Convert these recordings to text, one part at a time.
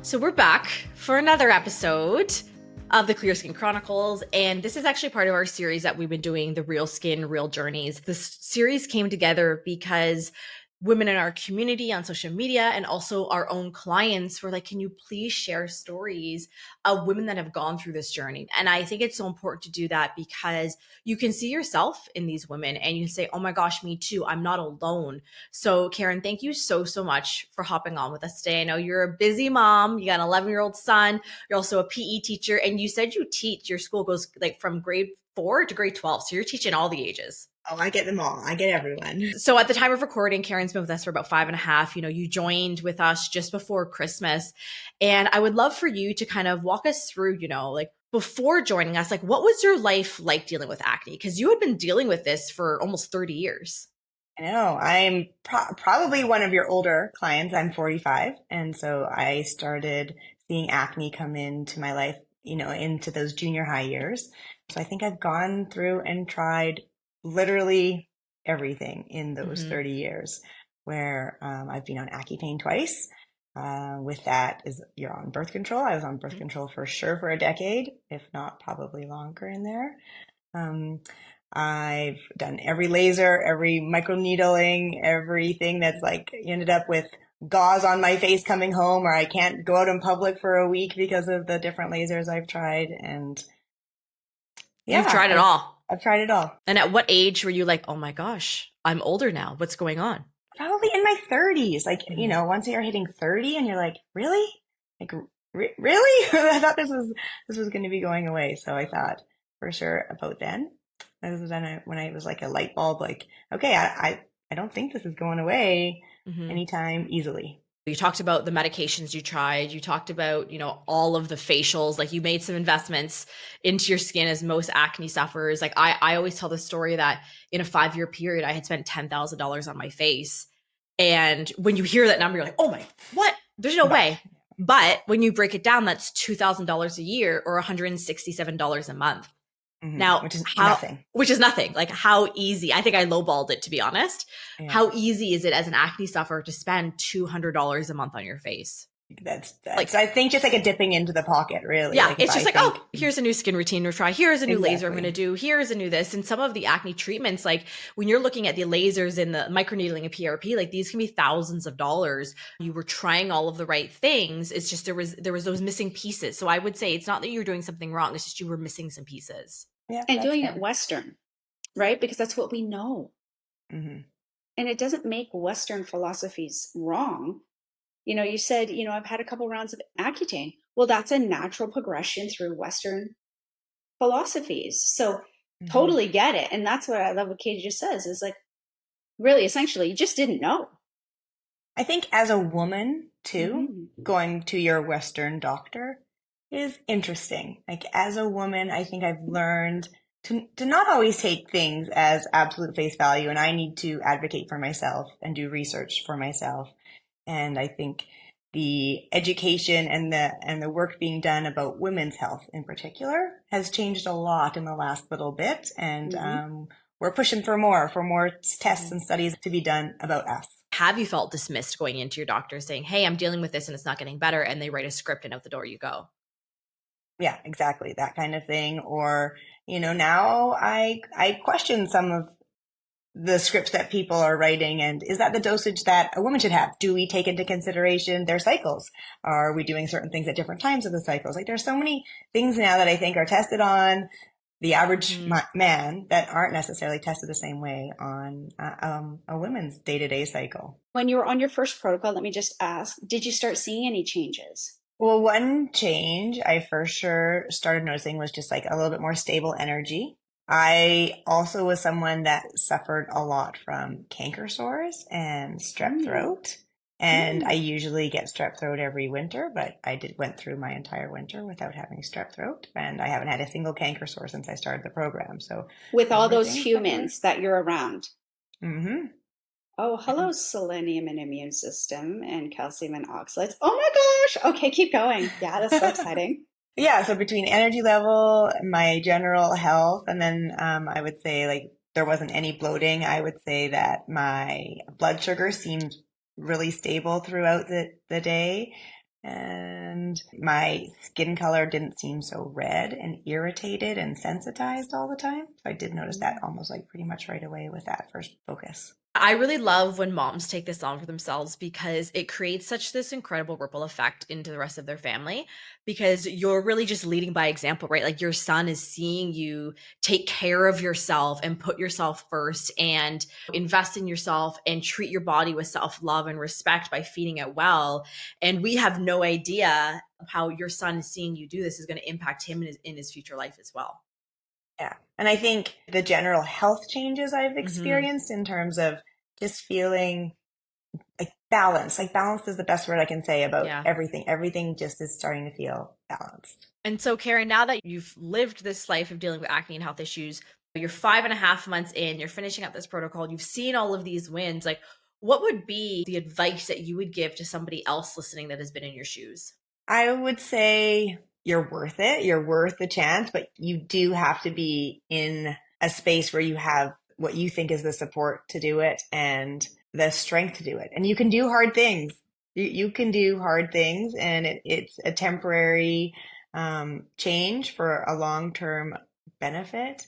So we're back for another episode of the Clear Skin Chronicles, and this is actually part of our series that we've been doing, the Real Skin, Real Journeys. This series came together because women in our community on social media and also our own clients were like, can you please share stories of women that have gone through this journey? And I think it's so important to do that because you can see yourself in these women and you say, oh my gosh, me too. I'm not alone. So Karen, thank you so much for hopping on with us today. I know you're a busy mom. You got an 11-year-old son. You're also a PE teacher. And you said you teach, your school goes like from grade 4 to grade 12. So you're teaching all the ages. Oh, I get them all. I get everyone. So at the time of recording, Karen's been with us for about 5.5. You joined with us just before Christmas. And I would love for you to kind of walk us through, like before joining us, like what was your life like dealing with acne? Because you had been dealing with this for almost 30 years. I know. I'm probably one of your older clients. I'm 45. And so I started seeing acne come into my life, into those junior high years. So I think I've gone through and tried literally everything in those 30 years where I've been on Accutane twice. With that is you're on birth control. I was on birth control for sure for a decade, if not probably longer in there. I've done every laser, every microneedling, everything that's like ended up with gauze on my face coming home, or I can't go out in public for a week because of the different lasers I've tried. And yeah, you've tried it all. I've tried it all. And at what age were you like, oh my gosh, I'm older now. What's going on? Probably in my 30s. Like, once you're hitting 30 and you're like, really? Like, really? I thought this was going to be going away. So I thought for sure about then. This was then when I was like a light bulb, like, okay, I don't think this is going away anytime easily. You talked about the medications you tried. You talked about, all of the facials, like you made some investments into your skin as most acne sufferers. Like I always tell the story that in a 5-year period, I had spent $10,000 on my face. And when you hear that number, you're like, oh my, what? There's no way. But when you break it down, that's $2,000 a year or $167 a month. Now, which is nothing. Like how easy, I think I lowballed it to be honest. Yeah. How easy is it as an acne sufferer to spend $200 a month on your face? That's like, I think just like a dipping into the pocket, really. Yeah. Like it's just like, oh, here's a new skin routine to try. Here's a new laser I'm going to do. Here's a new this. And some of the acne treatments, like when you're looking at the lasers and the microneedling and PRP, like these can be thousands of dollars. You were trying all of the right things. It's just, there was those missing pieces. So I would say it's not that you were doing something wrong. It's just you were missing some pieces. Yeah, and doing it Western, right? Because that's what we know. And it doesn't make Western philosophies wrong. You said, I've had a couple rounds of Accutane. Well, that's a natural progression through Western philosophies. So totally get it. And that's what I love what Katie just says is like, really, essentially, you just didn't know. I think as a woman, too, going to your Western doctor is interesting. Like as a woman, I think I've learned to not always take things as absolute face value, and I need to advocate for myself and do research for myself. And I think the education and the work being done about women's health in particular has changed a lot in the last little bit. And we're pushing for more tests and studies to be done about us. Have you felt dismissed going into your doctor saying, hey, I'm dealing with this and it's not getting better, and they write a script and out the door you go? Yeah, exactly. That kind of thing. Or, now I question some of the scripts that people are writing. And is that the dosage that a woman should have? Do we take into consideration their cycles? Are we doing certain things at different times of the cycles? Like there's so many things now that I think are tested on the average man that aren't necessarily tested the same way on a woman's day-to-day cycle. When you were on your first protocol, let me just ask, did you start seeing any changes? Well, one change I for sure started noticing was just like a little bit more stable energy. I also was someone that suffered a lot from canker sores and strep throat. And I usually get strep throat every winter, but I went through my entire winter without having strep throat. And I haven't had a single canker sore since I started the program. So with all those humans that you're around. Oh, hello, Mm-hmm. selenium and immune system and calcium and oxalates. Oh my gosh. Okay, keep going. Yeah, that's so exciting. Yeah, so between energy level, my general health, and then I would say like there wasn't any bloating. I would say that my blood sugar seemed really stable throughout the day. and my skin color didn't seem so red and irritated and sensitized all the time. So I did notice that almost like pretty much right away with that first focus. I really love when moms take this on for themselves because it creates such this incredible ripple effect into the rest of their family, because you're really just leading by example, right? Like your son is seeing you take care of yourself and put yourself first and invest in yourself and treat your body with self-love and respect by feeding it well. And we have no idea how your son seeing you do this is going to impact him in his future life as well. Yeah. And I think the general health changes I've experienced in terms of just feeling like balance is the best word I can say about everything. Everything just is starting to feel balanced. And so, Karen, now that you've lived this life of dealing with acne and health issues, you're 5.5 months in, you're finishing up this protocol, you've seen all of these wins. Like, what would be the advice that you would give to somebody else listening that has been in your shoes? I would say you're worth it. You're worth the chance, but you do have to be in a space where you have what you think is the support to do it and the strength to do it. And you can do hard things. You can do hard things, and it's a temporary change for a long-term benefit.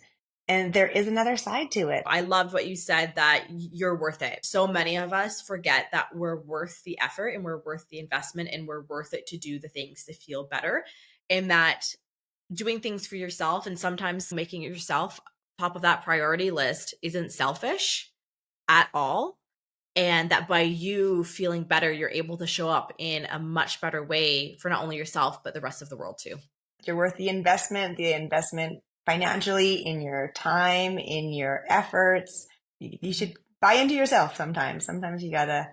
And there is another side to it. I loved what you said, that you're worth it. So many of us forget that we're worth the effort and we're worth the investment and we're worth it to do the things to feel better. And that doing things for yourself and sometimes making yourself top of that priority list isn't selfish at all. And that by you feeling better, you're able to show up in a much better way for not only yourself, but the rest of the world too. You're worth the investment financially, in your time, in your efforts. You should buy into yourself sometimes. Sometimes you got to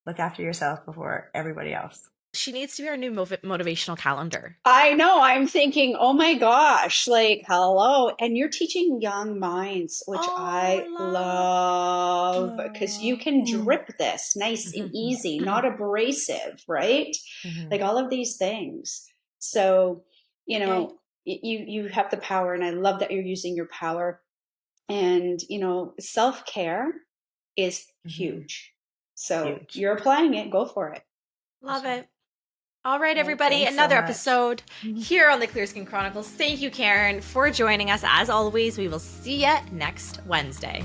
look after yourself before everybody else. She needs to be our new motivational calendar. I know. I'm thinking, oh my gosh, like, hello. And you're teaching young minds, which I love, because you can drip this nice and easy, not abrasive, right? Like all of these things. So, you know, you have the power, and I love that you're using your power. And, you know, self-care is huge. So you're applying it, go for it. Love it. All right, everybody, another episode here on the Clear Skin Chronicles. Thank you, Karen, for joining us. As always, we will see you next Wednesday.